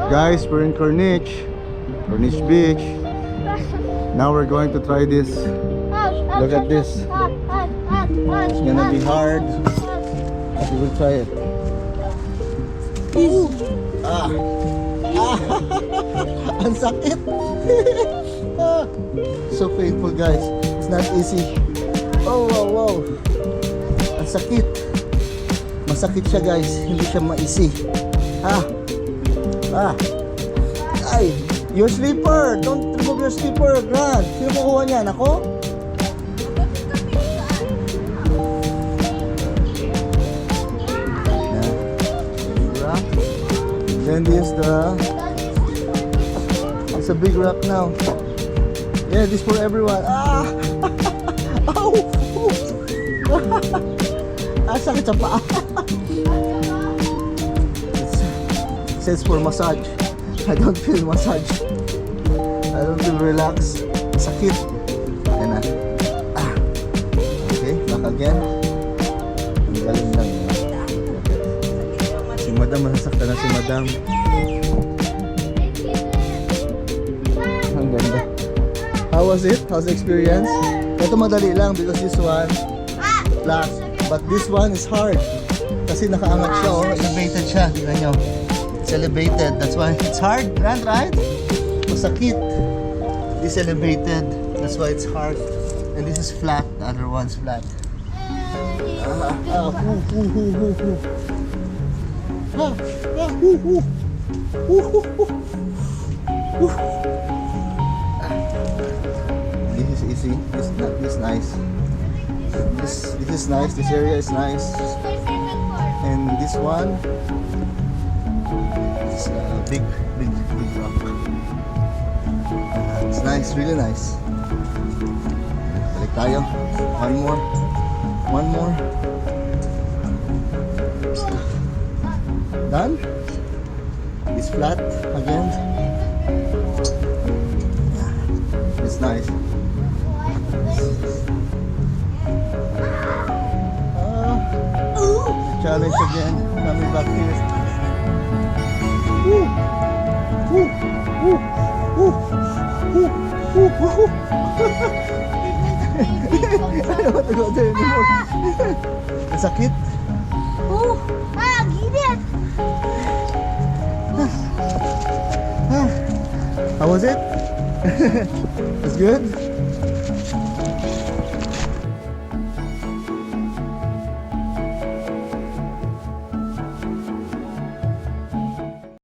Guys, we're in Corniche Beach. Now we're going to try this. Look at this. It's gonna be hard, but we will try it. Ah. Ang sakit. So painful, guys. It's not easy. Oh, wow, wow. Ang sakit. Masakit siya, guys. Hindi siya ma-easy. Ay, your slipper. Don't remove your slipper, Grant. Sino kukuha niyan? Ako? Then this it's a big rock now. Yeah, this for everyone. Ow! Sakit sa paa. It says for massage. I don't feel massage. I don't feel relaxed. Sakit. Ayan na. Okay, back again. Ang galing lang. Si Madam, masasaktan na si Madam. Ang ganda. How was it? How's the experience? Ito madali lang because this one flat. But this one is hard. Kasi nakaangat siya, oh. Elevated siya. Tingnan nyo. It's elevated. That's why it's hard. Right? Masakit. This elevated. That's why it's hard. And this is flat. The other one's flat. This is easy. This is nice. This is nice. This area is nice. And this one is a big rock. It's nice, really nice. Balik tayo. One more. Done. It's flat again. Yeah, it's nice. Challenge again. Coming back here. I don't want to go there anymore. Sakit. Ginit. How was it? It's good?